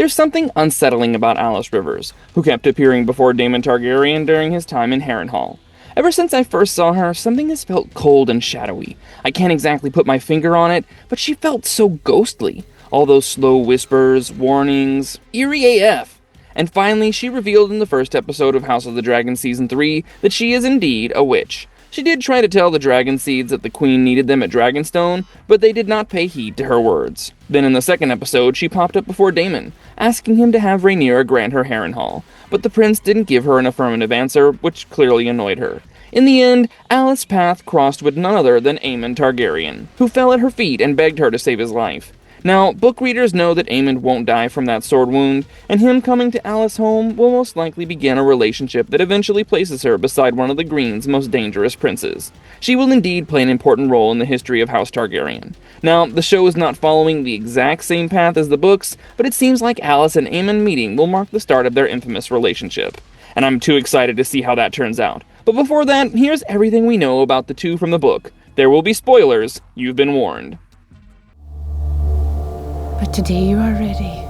There's something unsettling about Alys Rivers, who kept appearing before Daemon Targaryen during his time in Harrenhal. Ever since I first saw her, something has felt cold and shadowy. I can't exactly put my finger on it, but she felt so ghostly. All those slow whispers, warnings, eerie AF. And finally, she revealed in the first episode of House of the Dragon Season 3 that she is indeed a witch. She did try to tell the dragonseeds that the queen needed them at Dragonstone, but they did not pay heed to her words. Then in the second episode, she popped up before Daemon, asking him to have Rhaenyra grant her Harrenhal, but the prince didn't give her an affirmative answer, which clearly annoyed her. In the end, Alys' path crossed with none other than Aemond Targaryen, who fell at her feet and begged her to save his life. Now, book readers know that Aemond won't die from that sword wound, and him coming to Alys' home will most likely begin a relationship that eventually places her beside one of the Green's most dangerous princes. She will indeed play an important role in the history of House Targaryen. Now, the show is not following the exact same path as the books, but it seems like Alys and Aemond meeting will mark the start of their infamous relationship. And I'm too excited to see how that turns out. But before that, here's everything we know about the two from the book. There will be spoilers, you've been warned. But today you are ready.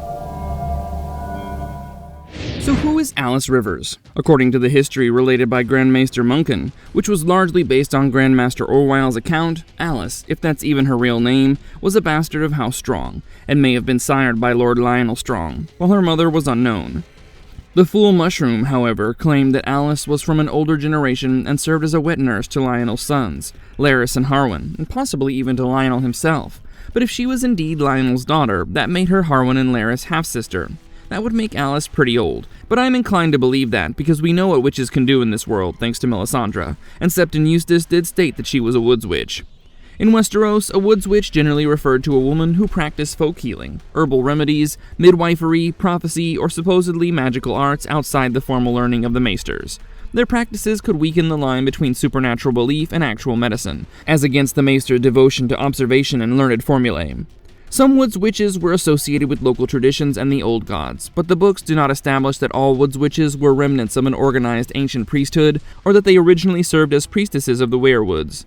So who is Alys Rivers? According to the history related by Grandmaster Munkin, which was largely based on Grandmaster Orwyle's account, Alys, if that's even her real name, was a bastard of House Strong, and may have been sired by Lord Lionel Strong, while her mother was unknown. The Fool Mushroom, however, claimed that Alys was from an older generation and served as a wet nurse to Lionel's sons, Larys and Harwin, and possibly even to Lionel himself. But if she was indeed Lionel's daughter, that made her Harwin and Larys half-sister. That would make Alys pretty old, but I'm inclined to believe that because we know what witches can do in this world thanks to Melisandre, and Septon Eustace did state that she was a woods witch. In Westeros, a woods witch generally referred to a woman who practiced folk healing, herbal remedies, midwifery, prophecy, or supposedly magical arts outside the formal learning of the maesters. Their practices could weaken the line between supernatural belief and actual medicine, as against the maester's devotion to observation and learned formulae. Some woods witches were associated with local traditions and the old gods, but the books do not establish that all woods witches were remnants of an organized ancient priesthood, or that they originally served as priestesses of the werewoods.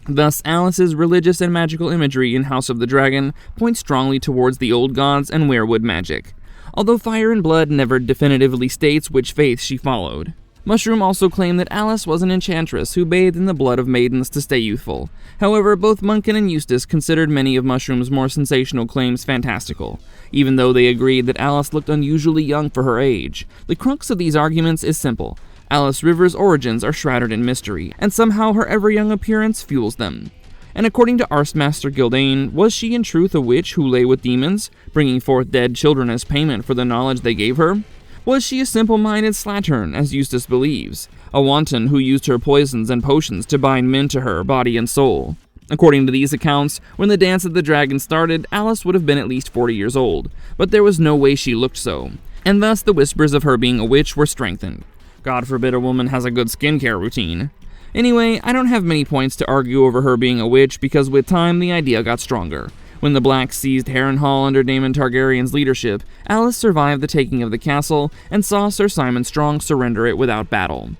Thus, Alys's religious and magical imagery in House of the Dragon points strongly towards the old gods and werewood magic, although Fire and Blood never definitively states which faith she followed. Mushroom also claimed that Alys was an enchantress who bathed in the blood of maidens to stay youthful. However, both Munkin and Eustace considered many of Mushroom's more sensational claims fantastical, even though they agreed that Alys looked unusually young for her age. The crux of these arguments is simple. Alys Rivers' origins are shrouded in mystery, and somehow her ever-young appearance fuels them. And according to Arstmaster Gildane, was she in truth a witch who lay with demons, bringing forth dead children as payment for the knowledge they gave her? Was she a simple-minded slattern, as Eustace believes, a wanton who used her poisons and potions to bind men to her, body and soul? According to these accounts, when the Dance of the Dragon started, Alys would have been at least 40 years old, but there was no way she looked so, and thus the whispers of her being a witch were strengthened. God forbid a woman has a good skincare routine. Anyway, I don't have many points to argue over her being a witch because with time the idea got stronger. When the Blacks seized Harrenhal under Daemon Targaryen's leadership, Alys survived the taking of the castle and saw Sir Simon Strong surrender it without battle.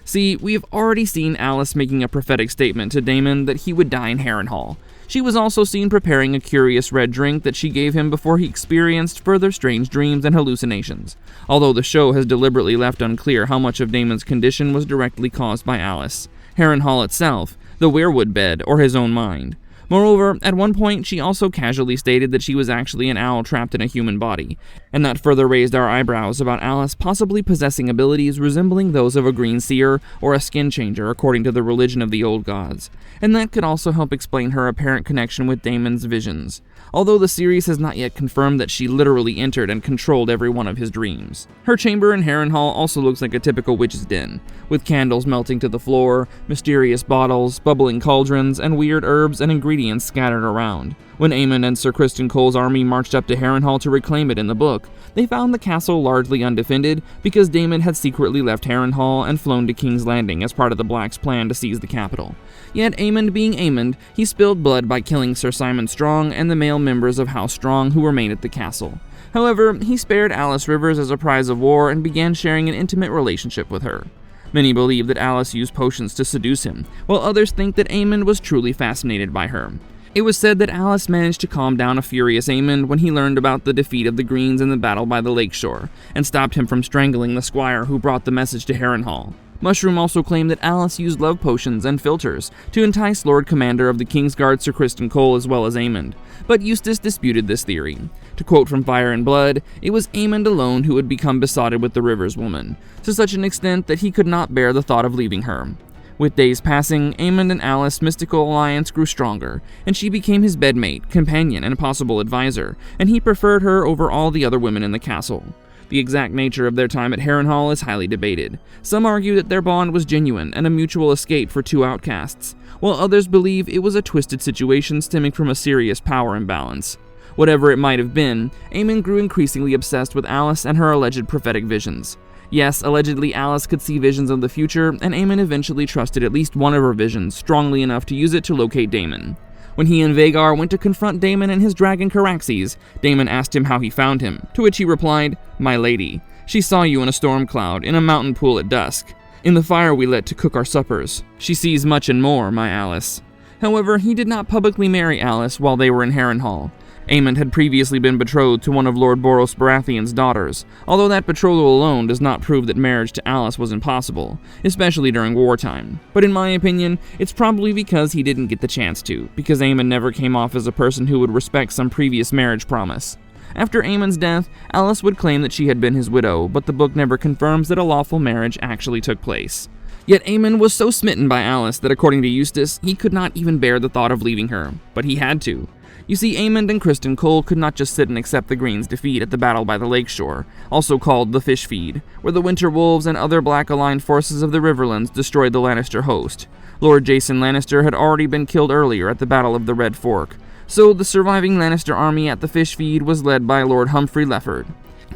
See, we have already seen Alys making a prophetic statement to Daemon that he would die in Harrenhal. She was also seen preparing a curious red drink that she gave him before he experienced further strange dreams and hallucinations, although the show has deliberately left unclear how much of Daemon's condition was directly caused by Alys, Harrenhal itself, the werewood bed, or his own mind. Moreover, at one point she also casually stated that she was actually an owl trapped in a human body, and that further raised our eyebrows about Alys possibly possessing abilities resembling those of a green seer or a skin changer according to the religion of the old gods, and that could also help explain her apparent connection with Daemon's visions, although the series has not yet confirmed that she literally entered and controlled every one of his dreams. Her chamber in Harrenhal also looks like a typical witch's den, with candles melting to the floor, mysterious bottles, bubbling cauldrons, and weird herbs and ingredients scattered around. When Aemond and Sir Criston Cole's army marched up to Harrenhal to reclaim it in the book, they found the castle largely undefended because Daemon had secretly left Harrenhal and flown to King's Landing as part of the Blacks' plan to seize the capital. Yet Aemond being Aemond, he spilled blood by killing Sir Simon Strong and the male members of House Strong who remained at the castle. However, he spared Alys Rivers as a prize of war and began sharing an intimate relationship with her. Many believe that Alys used potions to seduce him, while others think that Aemond was truly fascinated by her. It was said that Alys managed to calm down a furious Aemond when he learned about the defeat of the Greens in the battle by the lakeshore, and stopped him from strangling the squire who brought the message to Harrenhal. Mushroom also claimed that Alys used love potions and philters to entice Lord Commander of the Kingsguard Sir Criston Cole as well as Aemond, but Eustace disputed this theory. To quote from Fire and Blood, it was Aemond alone who had become besotted with the Rivers woman, to such an extent that he could not bear the thought of leaving her. With days passing, Aemond and Alys' mystical alliance grew stronger, and she became his bedmate, companion, and possible advisor, and he preferred her over all the other women in the castle. The exact nature of their time at Harrenhal is highly debated. Some argue that their bond was genuine and a mutual escape for two outcasts, while others believe it was a twisted situation stemming from a serious power imbalance. Whatever it might have been, Aemond grew increasingly obsessed with Alys and her alleged prophetic visions. Yes, allegedly Alys could see visions of the future, and Aemond eventually trusted at least one of her visions strongly enough to use it to locate Daemon. When he and Vhagar went to confront Daemon and his dragon Caraxes, Daemon asked him how he found him, to which he replied, "My lady. She saw you in a storm cloud, in a mountain pool at dusk, in the fire we lit to cook our suppers. She sees much and more, my Alys." However, he did not publicly marry Alys while they were in Harrenhal. Aemond had previously been betrothed to one of Lord Boros Baratheon's daughters, although that betrothal alone does not prove that marriage to Alys was impossible, especially during wartime. But in my opinion, it's probably because he didn't get the chance to, because Aemond never came off as a person who would respect some previous marriage promise. After Aemond's death, Alys would claim that she had been his widow, but the book never confirms that a lawful marriage actually took place. Yet Aemond was so smitten by Alys that according to Eustace, he could not even bear the thought of leaving her, but he had to. You see, Aemond and Criston Cole could not just sit and accept the Greens' defeat at the battle by the lakeshore, also called the Fish Feed, where the Winter Wolves and other black-aligned forces of the Riverlands destroyed the Lannister host. Lord Jason Lannister had already been killed earlier at the Battle of the Red Fork, so the surviving Lannister army at the Fish Feed was led by Lord Humphrey Lefford.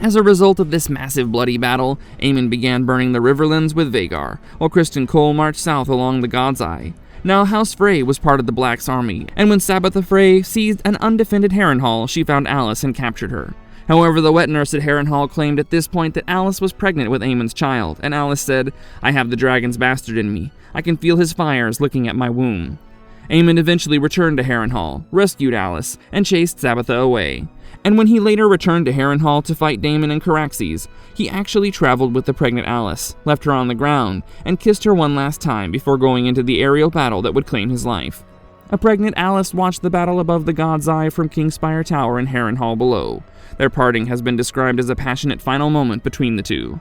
As a result of this massive bloody battle, Aemond began burning the Riverlands with Vhagar, while Criston Cole marched south along the God's Eye. Now, House Frey was part of the Black's army, and when Sabbatha Frey seized an undefended Harrenhal, she found Alys and captured her. However, the wet nurse at Harrenhal claimed at this point that Alys was pregnant with Aemond's child, and Alys said, "I have the dragon's bastard in me. I can feel his fires licking at my womb." Aemond eventually returned to Harrenhal, rescued Alys, and chased Sabbatha away. And when he later returned to Harrenhal to fight Daemon and Caraxes, he actually traveled with the pregnant Alys, left her on the ground, and kissed her one last time before going into the aerial battle that would claim his life. A pregnant Alys watched the battle above the God's Eye from Kingspire Tower in Harrenhal below. Their parting has been described as a passionate final moment between the two.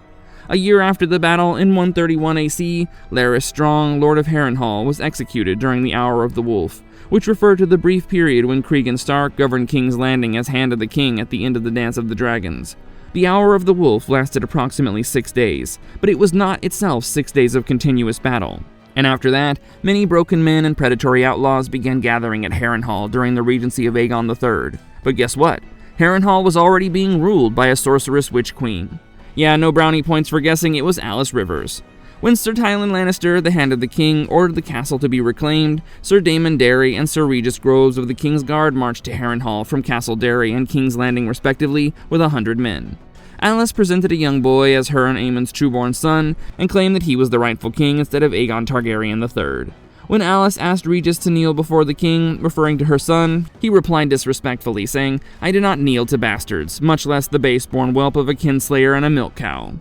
A year after the battle, in 131 AC, Larys Strong, Lord of Harrenhal, was executed during the Hour of the Wolf, which referred to the brief period when Cregan Stark governed King's Landing as Hand of the King at the end of the Dance of the Dragons. The Hour of the Wolf lasted approximately 6 days, but it was not itself 6 days of continuous battle. And after that, many broken men and predatory outlaws began gathering at Harrenhal during the regency of Aegon III. But guess what? Harrenhal was already being ruled by a sorceress witch queen. Yeah, no brownie points for guessing it was Alys Rivers. When Sir Tywin Lannister, the Hand of the King, ordered the castle to be reclaimed, Sir Daemon Darry and Sir Regis Groves of the Kingsguard marched to Harrenhal from Castle Darry and King's Landing respectively with 100 men. Alys presented a young boy as her and Aemond's trueborn son, and claimed that he was the rightful king instead of Aegon Targaryen III. When Alys asked Regis to kneel before the king, referring to her son, he replied disrespectfully, saying, "I do not kneel to bastards, much less the base-born whelp of a kinslayer and a milk cow."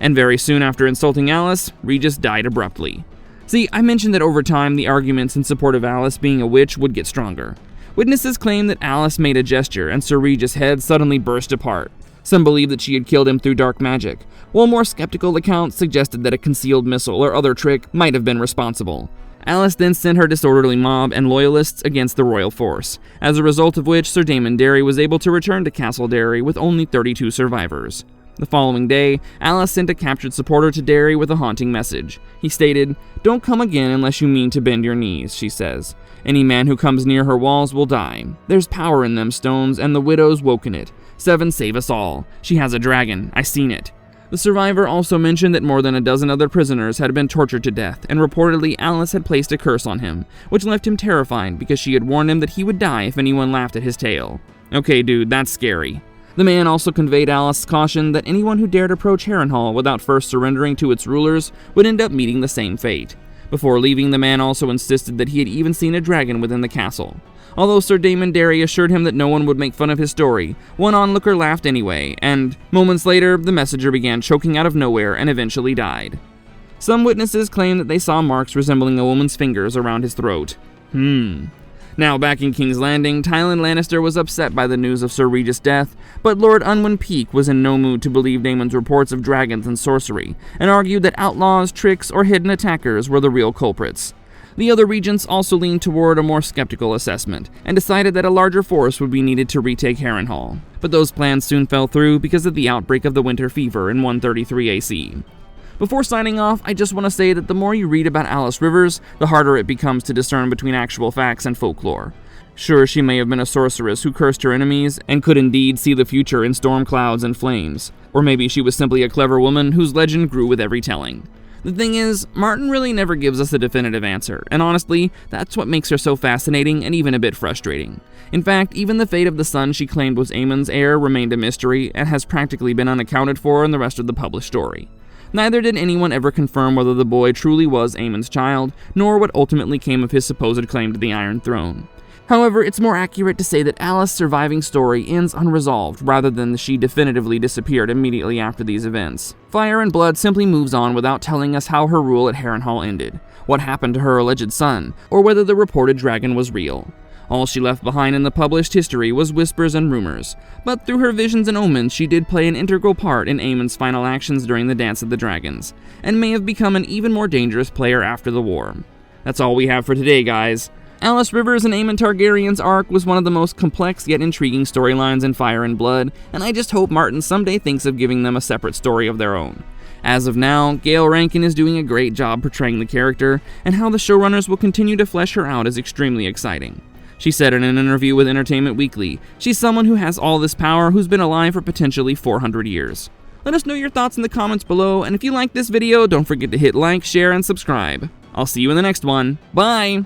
And very soon after insulting Alys, Regis died abruptly. See, I mentioned that over time the arguments in support of Alys being a witch would get stronger. Witnesses claim that Alys made a gesture and Sir Regis' head suddenly burst apart. Some believe that she had killed him through dark magic, while more skeptical accounts suggested that a concealed missile or other trick might have been responsible. Alys then sent her disorderly mob and loyalists against the royal force, as a result of which Sir Daemon Darry was able to return to Castle Darry with only 32 survivors. The following day, Alys sent a captured supporter to Darry with a haunting message. He stated, "Don't come again unless you mean to bend your knees," she says. "Any man who comes near her walls will die. There's power in them stones, and the widow's woken it. 7 save us all. She has a dragon. I seen it." The survivor also mentioned that more than a dozen other prisoners had been tortured to death, and reportedly Alys had placed a curse on him, which left him terrified because she had warned him that he would die if anyone laughed at his tale. Okay, dude, that's scary. The man also conveyed Alys' caution that anyone who dared approach Harrenhal without first surrendering to its rulers would end up meeting the same fate. Before leaving, the man also insisted that he had even seen a dragon within the castle. Although Sir Daemon Targaryen assured him that no one would make fun of his story, one onlooker laughed anyway, and moments later, the messenger began choking out of nowhere and eventually died. Some witnesses claim that they saw marks resembling a woman's fingers around his throat. Now, back in King's Landing, Tywin Lannister was upset by the news of Sir Regis' death, but Lord Unwin Peake was in no mood to believe Daemon's reports of dragons and sorcery, and argued that outlaws, tricks, or hidden attackers were the real culprits. The other regents also leaned toward a more skeptical assessment, and decided that a larger force would be needed to retake Harrenhal. But those plans soon fell through because of the outbreak of the Winter Fever in 133 AC. Before signing off, I just want to say that the more you read about Alys Rivers, the harder it becomes to discern between actual facts and folklore. Sure, she may have been a sorceress who cursed her enemies, and could indeed see the future in storm clouds and flames. Or maybe she was simply a clever woman whose legend grew with every telling. The thing is, Martin really never gives us a definitive answer, and honestly, that's what makes her so fascinating and even a bit frustrating. In fact, even the fate of the son she claimed was Aemond's heir remained a mystery, and has practically been unaccounted for in the rest of the published story. Neither did anyone ever confirm whether the boy truly was Aemond's child, nor what ultimately came of his supposed claim to the Iron Throne. However, it's more accurate to say that Alys' surviving story ends unresolved, rather than that she definitively disappeared immediately after these events. Fire and Blood simply moves on without telling us how her rule at Harrenhal ended, what happened to her alleged son, or whether the reported dragon was real. All she left behind in the published history was whispers and rumors, but through her visions and omens she did play an integral part in Aemond's final actions during the Dance of the Dragons, and may have become an even more dangerous player after the war. That's all we have for today, guys. Alys Rivers and Aemond Targaryen's arc was one of the most complex yet intriguing storylines in Fire and Blood, and I just hope Martin someday thinks of giving them a separate story of their own. As of now, Gayle Rankin is doing a great job portraying the character, and how the showrunners will continue to flesh her out is extremely exciting. She said in an interview with Entertainment Weekly, she's someone who has all this power who's been alive for potentially 400 years. Let us know your thoughts in the comments below, and if you like this video, don't forget to hit like, share, and subscribe. I'll see you in the next one. Bye!